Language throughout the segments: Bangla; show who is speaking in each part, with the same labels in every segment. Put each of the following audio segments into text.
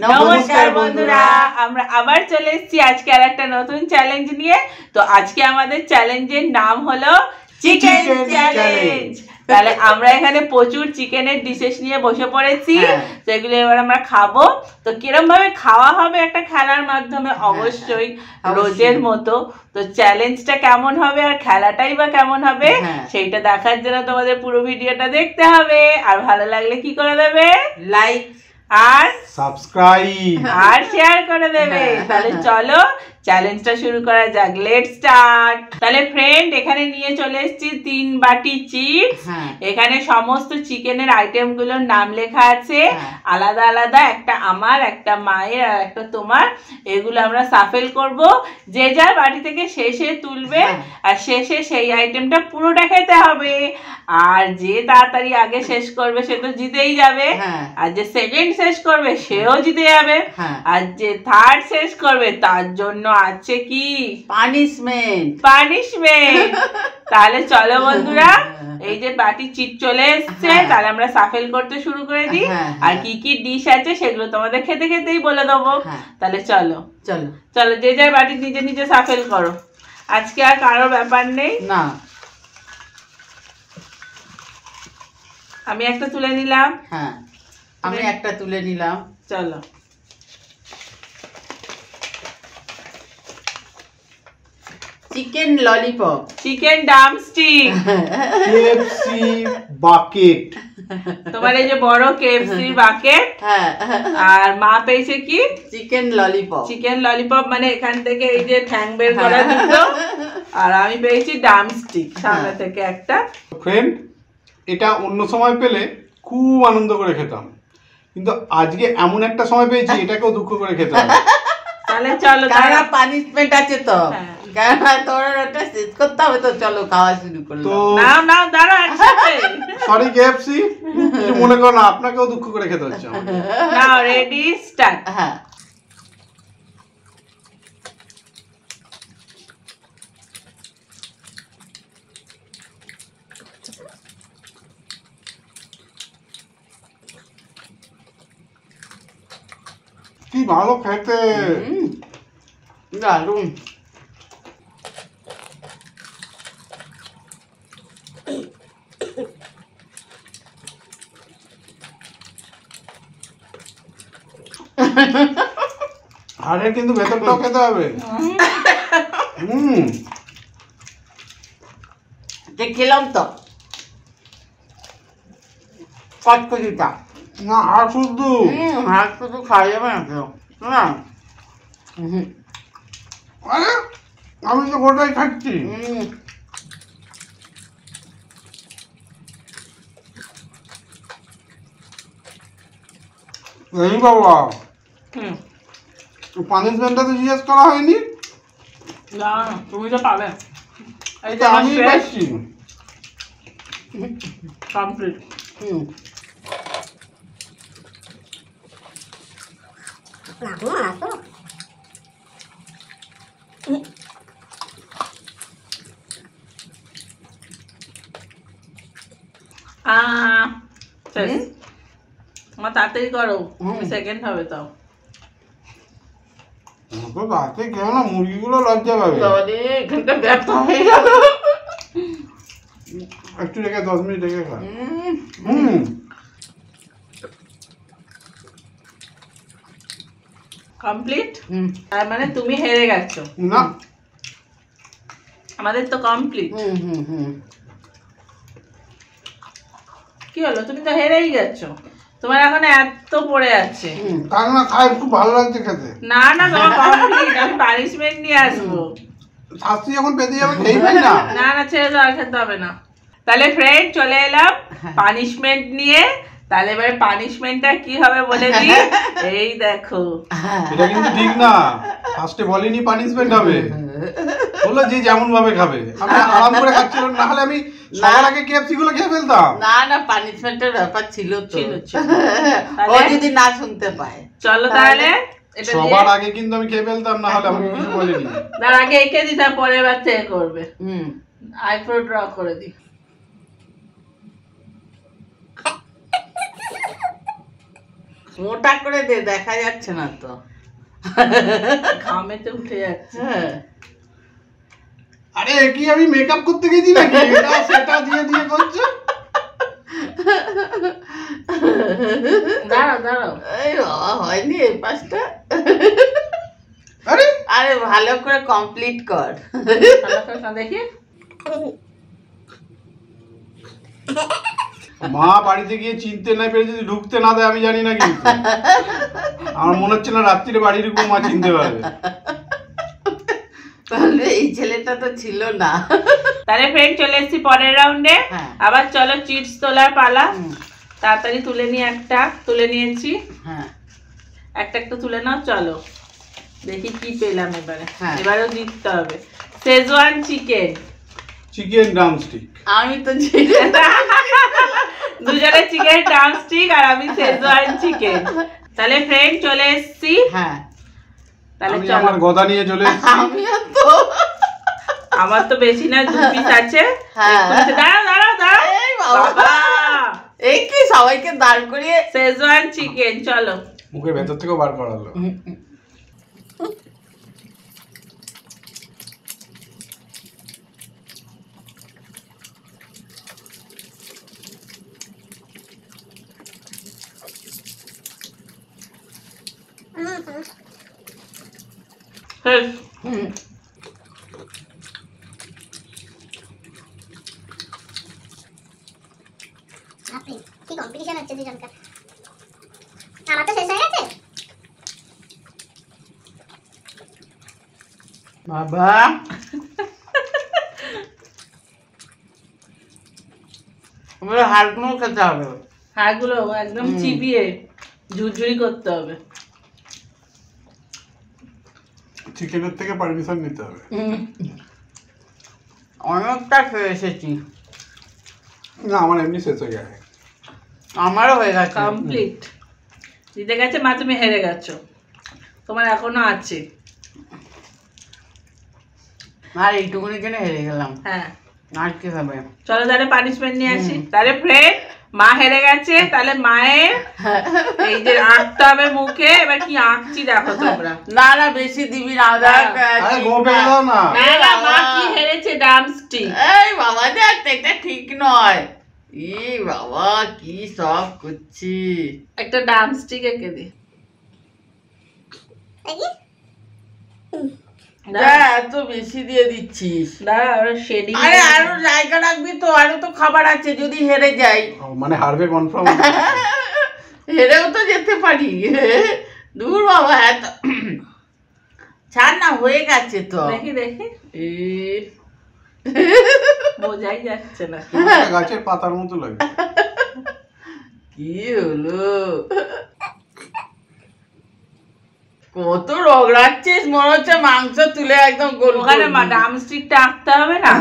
Speaker 1: নমস্কার বন্ধুরা, আমরা আবার চলে এসেছি আজকে আর একটা নতুন চ্যালেঞ্জ নিয়ে। তো আজকে আমাদের চ্যালেঞ্জের নাম হলো চিকেন চ্যালেঞ্জ। তাহলে আমরা এখানে প্রচুর চিকেনের ডিশেস নিয়ে বসে পড়েছি, তো এগুলো এবার আমরা খাবো। তো কিরম ভাবে খাওয়া হবে একটা খেলার মাধ্যমে, অবশ্যই রোজের মতো। তো চ্যালেঞ্জটা কেমন হবে আর খেলাটাই বা কেমন হবে সেইটা দেখার জন্য তোমাদের পুরো ভিডিওটা দেখতে হবে। আর ভালো লাগলে কি করে দেবে?
Speaker 2: লাইক
Speaker 1: আর
Speaker 2: সাবস্ক্রাইব
Speaker 1: আর শেয়ার করে দেবে। তাহলে চলো চ্যালেঞ্জটা শুরু করা যাক। Let's start. তাহলে ফ্রেন্ড, এখানে নিয়ে চলে এসেছি 3 বাটি চিপস। এখানে সমস্ত চিকেনের আইটেম গুলোর নাম লেখা আছে আলাদা আলাদা, একটা আমার, একটা মায়ের, আর একটা তোমার। এগুলো আমরা সাফেল করব, যে যার বাটি থেকে শেষে তুলবে আর শেষে সেই আইটেমটা পুরোটা খেতে হবে। আর যে তাড়াতাড়ি আগে শেষ করবে সে তো জিতেই যাবে, আর যে সেকেন্ড শেষ করবে সেও জিতে যাবে, আর যে থার্ড শেষ করবে তার জন্য আছে কি
Speaker 2: পানিশমেন্ট।
Speaker 1: তাহলে চলো বন্ধুরা, এই যে বাটি চিট চলে এসছে, তাহলে আমরা সাফেল করতে শুরু করে দিই। আর কি কি ডিশ আছে সেগুলো তোমাদের খেতে খেতেই বলে দেবো। তাহলে চলো
Speaker 2: চলো
Speaker 1: চলো, যে যার বাটি নিজে নিজে সাফেল করো। আজকে আর কারোর ব্যাপার নেই।
Speaker 2: না,
Speaker 1: আমি একটা তুলে নিলাম।
Speaker 2: আমি একটা তুলে নিলাম।
Speaker 1: চলো
Speaker 2: chicken lollipop,
Speaker 1: chicken drumstick,
Speaker 2: KFC bucket.
Speaker 1: তোমার এই যে বড় কেএফসি বাকেট। আর মা পেয়েছে কি?
Speaker 2: Chicken lollipop.
Speaker 1: চিকেন ললিপপ মানে এখান থেকে এই যে ঠ্যাং বের করা দুটো। আর আমি পেয়েছি ড্রামস্টিক, সামনে থেকে একটা।
Speaker 3: ফ্রেন্ড, এটা অন্য সময় পেলে খুব আনন্দ করে খেতাম, কিন্তু আজকে এমন একটা সময় পেয়েছি এটাকেও দুঃখ করে খেতে হবে।
Speaker 1: তাহলে চলো,
Speaker 2: তারা পানিশমেন্ট আছে তো, তোর ওটা শেষ করতে হবে। তো চলো খাওয়া শুরু করো।
Speaker 3: তো
Speaker 1: নাও নাও, দাঁড়া একসাথে।
Speaker 3: সরি কেএফসি, কিছু মনে করো না, আপনাকেও দুঃখ করে খেতে হচ্ছে।
Speaker 1: নাও, রেডি, স্টার্ট।
Speaker 3: কি ভালো খেতে,
Speaker 2: দারুন।
Speaker 3: হাড়ের কিন্তু ভেতরটাও খেতে হবে।
Speaker 2: খেলাম তো কচকচিটা।
Speaker 3: না, হাড় শুদ্ধ।
Speaker 2: হাড় শুধু খাওয়া যাবে না কেউ, না।
Speaker 3: আরে আমি তো গোটাই খাচ্ছি। এই বাবা, পানিশমেন্টটা তো জিজ্ঞেস করা হয়নি।
Speaker 1: না, তুমি তো পাবে। এই যে
Speaker 3: আমি পাচ্ছি
Speaker 1: কমপ্লিট। আমার তাড়াতাড়ি করো, সেকেন্ড হবে তাও।
Speaker 3: তো রাতে কেউ না, মুরগিগুলো লজ্জা পাবে।
Speaker 2: এখানটা ব্যর্থ হয়ে গেল।
Speaker 3: একটু রেখে 10 মিনিট রেখে খা।
Speaker 1: কমপ্লিট। তার মানে তুমি হেরে গেছো।
Speaker 3: না,
Speaker 1: আমাদের তো কমপ্লিট। কি হলো, তুমি তো হেরেই গেছো। তোমার এখন এত পড়ে আছে।
Speaker 3: কারণ না খাই খুব ভালো লাগছে খেতে।
Speaker 1: না না, তোমার কমপ্লিট। আমি পানিশমেন্ট নিয়ে আসবো।
Speaker 3: শাস্তি যখন পেতে যাবে খেয়েই না।
Speaker 1: না না, ছেড়ে দাও, আর খেতে হবে না। তাহলে ফ্রেন্ড, চলে এলাম পানিশমেন্ট নিয়ে। তাহলে এবার পানিশমেন্টটা কি হবে বলে দিই। এই দেখো,
Speaker 3: এটা কিন্তু ঠিক না। ফার্স্টে বলিনি পানিশমেন্ট হবে, বললো যে যেমন ভাবে খাবে। আমি আরাম করে খাচ্ছিলাম, না হলে আমি সবার আগে কেএফসি গুলো খেয়ে ফেলতাম।
Speaker 2: না না, পানিশমেন্টের ব্যাপার ছিল তো। ও যদি না শুনতে পায়।
Speaker 1: চলো তাহলে
Speaker 3: সবার আগে কিন্তু আমি খেয়ে ফেলতাম, না হলে আমি কিছু বলিনি।
Speaker 1: তার আগে এঁকে দিতাম, পরের বার থেকে করবে। আইব্রো ড্র করে দিই।
Speaker 2: মোটা করে দে, দেখা যাচ্ছে না তো,
Speaker 1: ঘামেতে উঠে যাচ্ছে।
Speaker 2: হ্যাঁ
Speaker 3: আরে কি আমি মেকআপ করতে গেছি নাকি? এটা সেটা দিয়ে দিয়ে করছো।
Speaker 1: দাঁড়াও দাঁড়াও,
Speaker 2: এই বাবা, হয়নি এই পাশটা।
Speaker 3: আরে
Speaker 2: আরে ভালো করে কমপ্লিট কর।
Speaker 1: ভালো করে দেখি।
Speaker 3: মা বাড়িতে গিয়ে চিনতে না পেরে যদি ঢুকতে না দেয় আমি জানি না, কিন্তু আমার মনে হচ্ছে না রাত্রিরে বাড়ির উপর মা চিনতে পারবে।
Speaker 2: তাহলে এই ছেলেটা তো ছিল না।
Speaker 1: তাহলে ফ্রেন্ড চলে এসেছি পরের রাউন্ডে।
Speaker 2: হ্যাঁ।
Speaker 1: আবার চলো চিপস তোলার পালা।
Speaker 2: হুম।
Speaker 1: তাড়াতাড়ি তুলে নিয়ে একটা তুলে নিয়েছি।
Speaker 2: হ্যাঁ
Speaker 1: একটা একটা তুলে নাও, চলো দেখি কি পেলাম এবারে।
Speaker 2: হ্যাঁ।
Speaker 1: এবারেও জিততে হবে। Schezwan chicken.
Speaker 3: Chicken drumstick.
Speaker 2: আমি তো ছিল।
Speaker 1: দুজনে চিকেন ড্রামস্টিক আর আমি শেজওয়ান চিকেন। তাহলে ফ্রেন্ড চলে এসেছি।
Speaker 2: হ্যাঁ
Speaker 1: তাহলে
Speaker 3: আমি
Speaker 1: চলো।
Speaker 3: আমার গদা নিয়ে চলে এসেছি।
Speaker 2: আমিও তো।
Speaker 1: আমার তো বেশি না, 2 পিস আছে।
Speaker 2: হ্যাঁ।
Speaker 1: এক্ষুনি দাঁড়াও দাঁড়াও দাঁড়াও।
Speaker 2: এই বাবা।
Speaker 1: বাবা,
Speaker 2: এই কি সবাইকে দাঁড় করিয়ে।
Speaker 1: শেজওয়ান চিকেন, চলো।
Speaker 3: মুখের ভেতর থেকেও বার করালো।
Speaker 1: হুম।
Speaker 2: হুম।
Speaker 4: আপনি কি কম্পিটিশন হচ্ছে দুজনকার? আমার তো শেষ হয়ে গেছে।
Speaker 2: বাবা এবারে হাড়গুলো খেতে হবে।
Speaker 1: হাড়গুলো একদম চিবিয়ে ঝুরঝুরি করতে হবে।
Speaker 3: চিকেনের থেকে পারমিশন নিতে হবে।
Speaker 2: অনেকটা খেয়ে এসেছি।
Speaker 3: না আমার এমনি শেষ হয়ে গেছে।
Speaker 2: আমারও হয়ে গেছে।
Speaker 1: কমপ্লিট। জিতে গেছে মা, তুমি হেরে গেছো। তোমার এখনো আছে।
Speaker 2: আর এইটুকুনির জন্য হেরে গেলাম।
Speaker 1: হ্যাঁ,
Speaker 2: আর কি হবে?
Speaker 1: চলো তাহলে পানিশমেন্ট নিয়ে আসি। তাহলে ফ্রেন্ড মা হেরে গেছে, তাহলে মায়ের এই যে আঁকতে হবে মুখে। এবার কি আঁকছি দেখো তোমরা।
Speaker 2: না না বেশি দিবি না। দেখ,
Speaker 3: আরে গো পেয়ে দাও না।
Speaker 1: না না, মা কি হেরেছে, ড্রামস্টিক।
Speaker 2: এই বাবা দেখ, এটা ঠিক নয়। ই বাবা কি সব করছি।
Speaker 1: একটা ড্রামস্টিক এঁকে দি।
Speaker 4: দেখি
Speaker 2: দেখ, এত বেশি দিয়ে দিচ্ছিস।
Speaker 1: দাঁড়া, ওরা শেডিং।
Speaker 2: আরে আরো জায়গা রাখবি তো, আরো তো খাবার আছে যদি হেরে যাই।
Speaker 3: ও, মানে হারবে কনফার্ম।
Speaker 2: হেরেও তো যেতে পারি। দূর বাবা, এত ছাড় না, হয়ে গেছে তো।
Speaker 1: দেখি দেখি,
Speaker 2: এ,
Speaker 1: বোঝাই যাচ্ছে না।
Speaker 3: গাছের পাতার মতো লাগে।
Speaker 2: কি হলো? কত রগড়াচ্ছিস, মনে হচ্ছে মাংস তুলে একদম গোল
Speaker 1: ওখানে
Speaker 2: করবি।
Speaker 1: ড্রামস্টিকটা আঁকতে হবে না,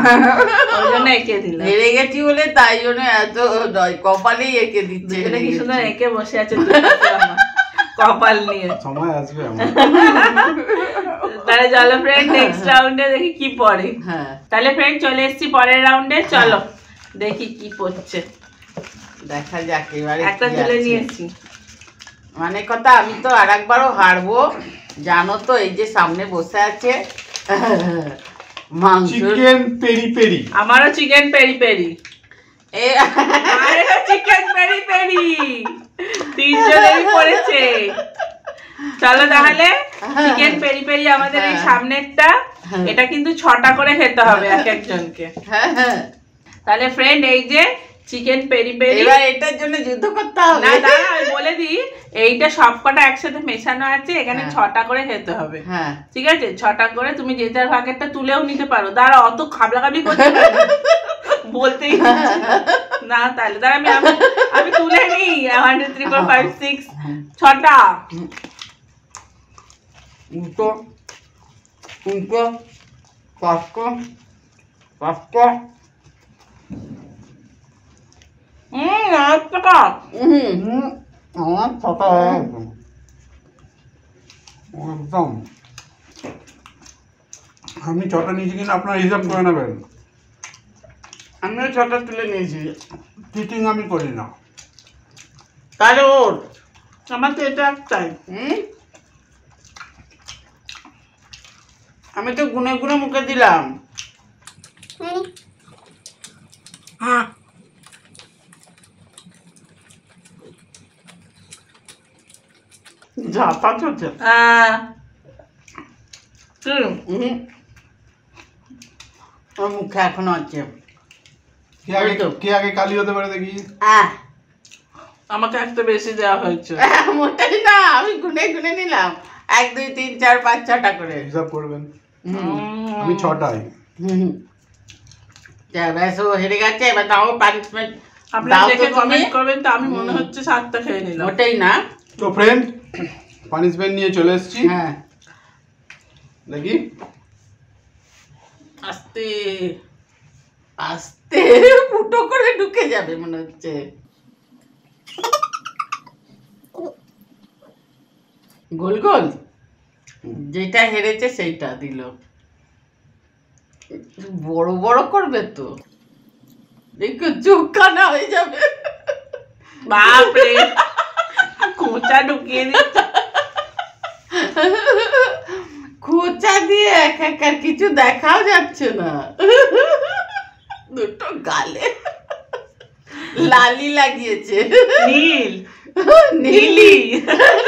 Speaker 1: ওই জন্য এঁকে দিলাম।
Speaker 2: হেরে গেছি বলে তাই জন্য এত কপালেই এঁকে দিচ্ছে।
Speaker 1: দুজনে কি সুন্দর এঁকে বসে আছে দুজনে আমার, কপাল নিয়ে।
Speaker 3: সময় আসবে আমার।
Speaker 1: তাহলে চলো ফ্রেন্ড নেক্সট রাউন্ডে দেখি কি পড়ে।
Speaker 2: হ্যাঁ
Speaker 1: তাহলে ফ্রেন্ড চলে এসেছি পরের রাউন্ডে, চলো দেখি কি পড়ছে।
Speaker 2: দেখা যাক এবারে
Speaker 1: একটা
Speaker 2: কি
Speaker 1: তুলে
Speaker 2: আছে।
Speaker 1: নিয়েছি।
Speaker 2: মানে কথা, আমি তো আর একবারও হারবো জানো তো। এই যে সামনে বসে আছে মাংস।
Speaker 3: Chicken peri peri.
Speaker 1: আমারও chicken peri peri. Chicken peri peri, তিনজনেরই পড়েছে। চলো তাহলে চিকেন পেরি পেরি আমাদের এই সামনেরটা। এটা কিন্তু 6টা করে খেতে হবে এক একজনকে। তাহলে ফ্রেন্ড এই যে চিকেন পেরি পেরি।
Speaker 2: এবার এটার জন্য যুদ্ধ করতে হবে।
Speaker 1: না দাঁড়া, আমি বলে দিই, এইটা সবকটা একসাথে মেশানো আছে। এখানে 6টা করে খেতে হবে।
Speaker 2: হ্যাঁ
Speaker 1: ঠিক আছে, 6টা করে। তুমি যে যার ভাগেরটা তুলেও নিতে পারো। দাঁড়া, অত খাবলাখাবলি করতে বলতেই না। তাহলে দাঁড়া, আমি তুলে নিই। 1 2 3 4 5 6 6টা।
Speaker 2: উল্টো উল্টো পাঁচটা পাঁচটা।
Speaker 3: আমার ছটা হয়ে গেছে। একদম আমি 6টা নিয়েছি কিনা আপনার হিসাব করে নেবেন।
Speaker 2: আমিও 6টা তুলে নিয়েছি।
Speaker 3: চিটিং আমি করি না।
Speaker 2: তাহলে ওর
Speaker 1: আমার তো এটা একটাই।
Speaker 2: আমি তো গুনে গুনে মুখে দিলাম।
Speaker 4: হ্যাঁ
Speaker 2: ঝাপা চলছে। ওর মুখে এখনো আছে।
Speaker 3: কে আগে কালি হতে পারে দেখি।
Speaker 1: আমাকে একটা বেশি দেওয়া হয়েছে।
Speaker 2: মোটাই না, আমি গুনে গুনে নিলাম 1 2 3 4 5 6টা করে
Speaker 3: হিসাব করবেন। আমি 6টাই।
Speaker 2: ব্যাস ও হেরে গেছে। এবার দাও পানিশমেন্ট।
Speaker 1: আপনারা দেখে কমেন্ট করবেন। তো আমি মনে হচ্ছে 7টা খেয়ে নিলাম।
Speaker 2: মোটেই না।
Speaker 3: তো ফ্রেন্ড পানিশমেন্ট নিয়ে চলে এসেছি।
Speaker 2: হ্যাঁ
Speaker 3: দেখি
Speaker 1: আস্তে
Speaker 2: আস্তে ফুটো করে ঢুকে যাবে মনে হচ্ছে। গোল গোল যেটা হেরেছে সেইটা দিল। বড় বড় করবে তো, দেখো চোখ কানা হয়ে যাবে।
Speaker 1: বাপরে খোঁচা ঢুকিয়ে দিচ্ছে।
Speaker 2: খোঁচা দিয়ে একাকার কিছু দেখাও যাচ্ছে না। দুটো গালে লালি লাগিয়েছে।
Speaker 1: নীল
Speaker 2: নীলি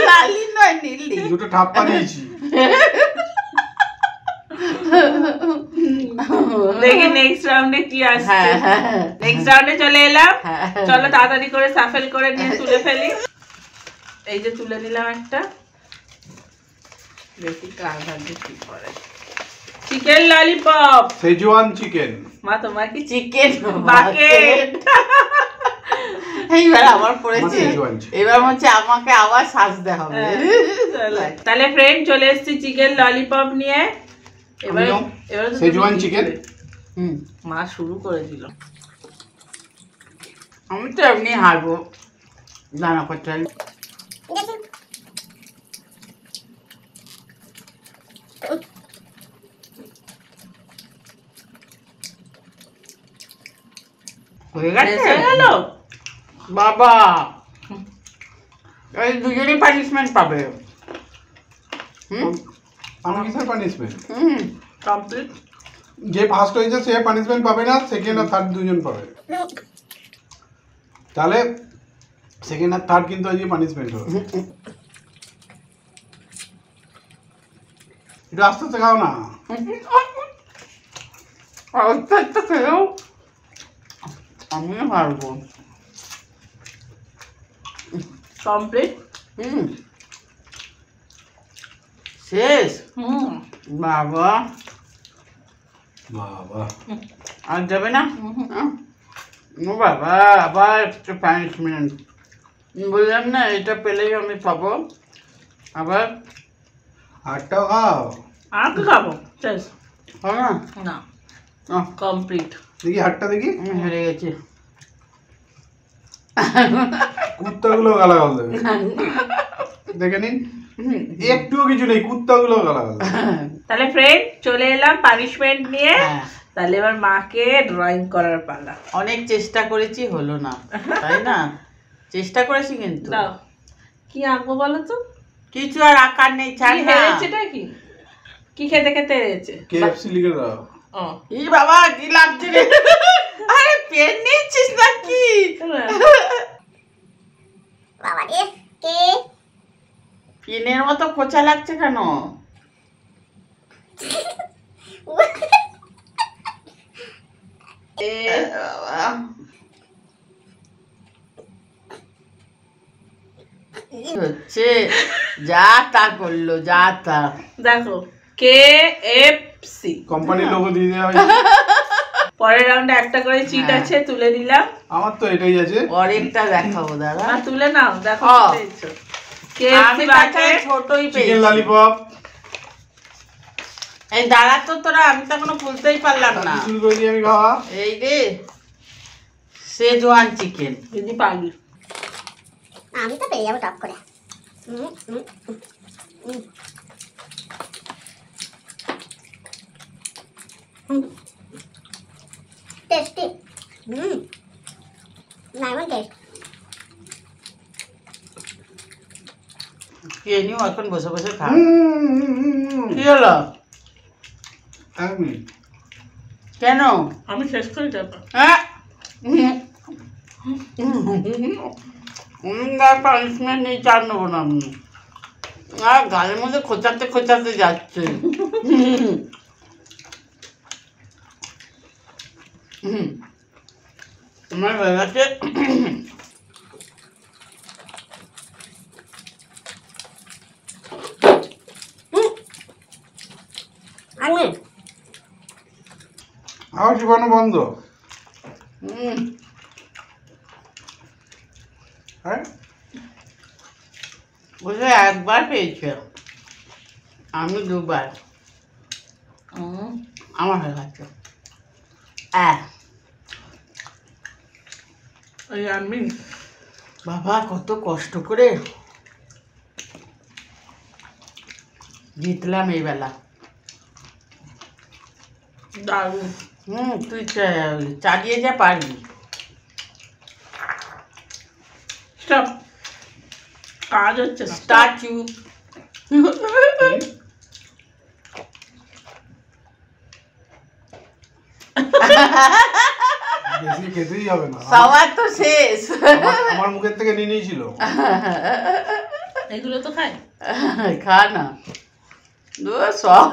Speaker 2: লালি নয় নীলি।
Speaker 3: দুটো ঠাপ্পা দিয়েছি।
Speaker 1: দেখি নেক্সট রাউন্ডে কি আসছে। নেক্সট রাউন্ডে চলে এলাম। চলো তাড়াতাড়ি করে সাফেল করে নিয়ে তুলে ফেলি। এই যে তুলে নিলাম একটা। দেখি কার ভাগ্যে কি করে। Chicken lollipop.
Speaker 3: Schezwan chicken.
Speaker 1: মা তোমার কি
Speaker 2: চিকেন
Speaker 1: বাকেট।
Speaker 2: এইবার আমার পড়েছে।
Speaker 3: Schezwan chicken.
Speaker 2: এবার হচ্ছে আমাকে আবার সাজতে হবে।
Speaker 1: তাহলে ফ্রেন্ড চলে এসেছি চিকেন ললিপপ নিয়ে। এবার
Speaker 3: আমিও
Speaker 1: এবার তো
Speaker 3: সেজওয়ান
Speaker 1: তুমি
Speaker 3: চিকেন।
Speaker 1: মা শুরু করে দিল।
Speaker 2: আমি তো এমনি হারবো দানা করতে। হয়ে
Speaker 1: শেষ
Speaker 2: গেছে
Speaker 1: হয়ে গেল?
Speaker 2: বাবা, এই দুজনেই পানিশমেন্ট পাবে।
Speaker 3: আমি কিসের পানিশমেন্ট?
Speaker 1: কমপ্লিট।
Speaker 3: যে ফার্স্ট হয়েছে সে পানিশমেন্ট পাবে না, সেকেন্ড আর থার্ড দুজন পাবে। তাহলে সেকেন্ড আর থার্ড কিন্তু আজকে পানিশমেন্ট হবে। একটু আস্তে আস্তে খাও না।
Speaker 2: আমি হারবো।
Speaker 1: কমপ্লিট।
Speaker 2: শেষ। বাবা
Speaker 3: বাবা
Speaker 2: আর যাবে না। ও বাবা, আবার একটা পানিশমেন্ট। বললাম না এটা পেলেই আমি পাবো। আবার
Speaker 3: আটটাও খাও।
Speaker 1: আর কি খাবো? শেষ?
Speaker 2: হ্যাঁ
Speaker 1: না, কমপ্লিট।
Speaker 3: দেখি হাটটা দেখি।
Speaker 2: আমি হেরে গেছি।
Speaker 3: কুত্তাগুলো গালাগাল দেবে। দেখে নিন, একটুও কিছু নেই, কুত্তাগুলো গালাগাল দেবে।
Speaker 1: তাহলে ফ্রেন্ড চলে এলাম পানিশমেন্ট নিয়ে।
Speaker 2: হ্যাঁ।
Speaker 1: তাহলে এবার মাকে ড্রয়িং করার পালা।
Speaker 2: অনেক চেষ্টা করেছি, হলো না, তাই না? চেষ্টা করেছি কিন্তু
Speaker 1: দাও, কি আঁকবো বলো তো?
Speaker 2: কিছু আর আকার নেই। ছাড়
Speaker 1: কি
Speaker 2: না।
Speaker 1: হেরেছেটা কি? কি খেতে খেতে হেরেছে?
Speaker 3: KFC লিখে দাও।
Speaker 1: ও
Speaker 2: ই বাবা, কি লাগছে রে? আরে পেন নিচ্ছিস নাকি?
Speaker 4: বাবা রে কে
Speaker 2: পেনের মতো খোঁচা লাগছে কেন? বাবা, কি হচ্ছে? যা তা করলো, যা তা।
Speaker 1: দেখো KFC।
Speaker 3: কোম্পানির লোগো দিয়ে দেওয়া হয়।
Speaker 1: পরের রাউন্ডে একটা করে চিট
Speaker 2: হ্যাঁ।
Speaker 1: আছে, তুলে দিলাম।
Speaker 3: আমার তো এটাই আছে।
Speaker 2: পরেরটা দেখাবো দাদা।
Speaker 1: মা তুলে নাও, দেখো
Speaker 2: ও।
Speaker 1: কি পেয়েছো। KFC
Speaker 2: আমি
Speaker 1: বাকেট।
Speaker 2: ছোটই
Speaker 3: চিকেন
Speaker 2: পেয়েছি।
Speaker 3: ললিপপ।
Speaker 2: এই দাঁড়া তো তোরা, আমি তো এখনো খুলতেই পারলাম না।
Speaker 3: শুরু করে দিই আমি খাওয়া।
Speaker 2: এই রে সেজওয়ান চিকেন।
Speaker 1: দিদি পাগলি।
Speaker 4: আমি তো পেয়ে যাবো টপ করে টেস্টি দারুণ টেস্ট
Speaker 2: খেয়ে নিও, এখন বসে বসে খা। কি হলো? কেন?
Speaker 1: আমি শেষ করে যাবো।
Speaker 2: পানিশমেন্ট নেই, চার নেবো না আমি। আর গালের মধ্যে খোঁচাতে খোঁচাতে যাচ্ছে। আমার হয়ে গেছে।
Speaker 3: আবার জীবাণু বন্ধ। হ্যাঁ,
Speaker 2: বুঝলে একবার পেয়েছে, আমি দুবার। আমার হয়ে গেছে।
Speaker 1: আমি
Speaker 2: বাবা কত কষ্ট করে জিতলাম এই বেলা।
Speaker 1: দারুণ।
Speaker 2: তুই চালিয়ে যা পারবি।
Speaker 1: স্টপ, কাজ হচ্ছে না।
Speaker 2: স্ট্যাচু।
Speaker 3: বেশি খেতেই হবে না।
Speaker 2: সবার তো শেষ।
Speaker 3: আমার মুখের থেকে নিয়ে নিয়েছিল।
Speaker 1: এগুলো তো খাই।
Speaker 2: খা না সব।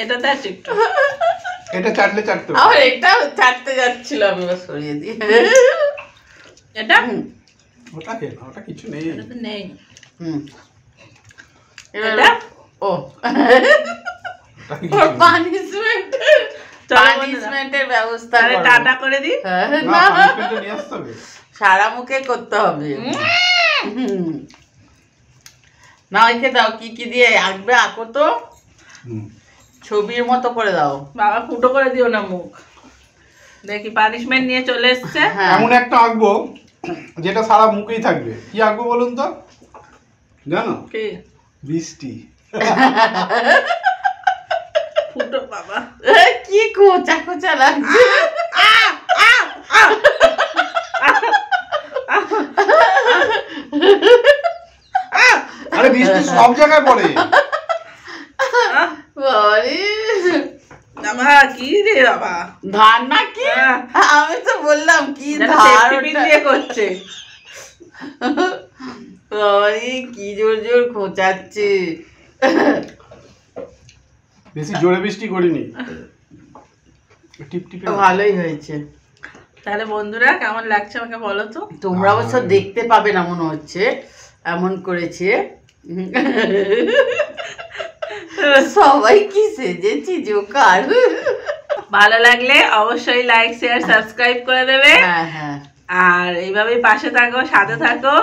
Speaker 1: এটা তো আছে একটু।
Speaker 3: এটা চাটলে চাটতে হবে।
Speaker 2: আমার এটাও চাটতে যাচ্ছিল, আমি এবার সরিয়ে দিই।
Speaker 1: এটা
Speaker 3: ওটা খেয়ে না, ওটা কিছু নেই।
Speaker 1: এটা তো নেই।
Speaker 2: এটা ও
Speaker 3: ওটা কিছু নেই।
Speaker 2: পানিশমেন্টের ব্যবস্থা
Speaker 1: তাহলে
Speaker 2: করো।
Speaker 1: টাটা করে দিই।
Speaker 3: না,
Speaker 2: না,
Speaker 3: punishment-টা নিয়ে আসতে হবে।
Speaker 2: সারা মুখে করতে হবে। না ওইকে দাও, কি কি দিয়ে আঁকবে আঁকো তো, ছবির মতো করে দাও।
Speaker 1: বাবা ফুটো করে দিও না মুখ। দেখি পানিশমেন্ট নিয়ে চলে এসছে।
Speaker 2: হ্যাঁ।
Speaker 3: এমন একটা আঁকবো যেটা সারা মুখেই থাকবে। কি আঁকবো বলুন তো? জানো?
Speaker 1: কি
Speaker 3: বৃষ্টি।
Speaker 1: ফুটো বাবা।
Speaker 2: কি কোচা কোচা লাগছে।
Speaker 3: আরে বৃষ্টি সব জায়গায় পড়ে।
Speaker 2: বাবারে,
Speaker 1: বাবা কি রে বাবা,
Speaker 2: ধান না কি?
Speaker 1: হ্যাঁ।
Speaker 2: আমি তো বললাম কি
Speaker 1: যেন
Speaker 2: ধান
Speaker 1: safety pin দিয়ে করছে।
Speaker 2: বাবারে, কি জোর জোর খোঁচাচ্ছে।
Speaker 3: বেশি জোরে বৃষ্টি করিনি, টিপ টিপে।
Speaker 2: ভালোই হয়েছে।
Speaker 1: তাহলে বন্ধুরা কেমন লাগছে আমাকে বলো তো।
Speaker 2: তোমরা অবশ্য দেখতে পাবে না মনে হচ্ছে, এমন করেছে। সবাই কি সেজেছি জোকার।
Speaker 1: ভালো লাগলে অবশ্যই লাইক শেয়ার সাবস্ক্রাইব করে দেবে।
Speaker 2: হ্যাঁ হ্যাঁ,
Speaker 1: আর এইভাবেই পাশে থাকো, সাথে থাকো।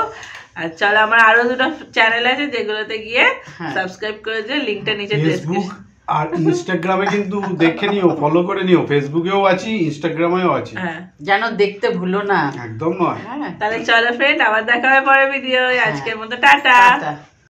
Speaker 1: আর চলো, আমার আরো দুটো চ্যানেল আছে যেগুলোতে গিয়ে
Speaker 2: হ্যাঁ।
Speaker 1: সাবস্ক্রাইব করে দিও, লিংকটা নিচে
Speaker 3: ফেসবুক
Speaker 1: ডেসক্রিপশন।
Speaker 3: আর ইনস্টাগ্রামে কিন্তু দেখে নিও, ফলো করে নিও। ফেসবুকেও আছি, ইনস্টাগ্রামেও আছি।
Speaker 1: হ্যাঁ,
Speaker 2: যেন দেখতে ভুলো না।
Speaker 3: একদম নয়।
Speaker 2: হ্যাঁ,
Speaker 1: তাহলে চলো ফ্রেন্ড, আবার দেখা হবে পরের ভিডিও। আজকের মতো টাটা।
Speaker 2: টাটা।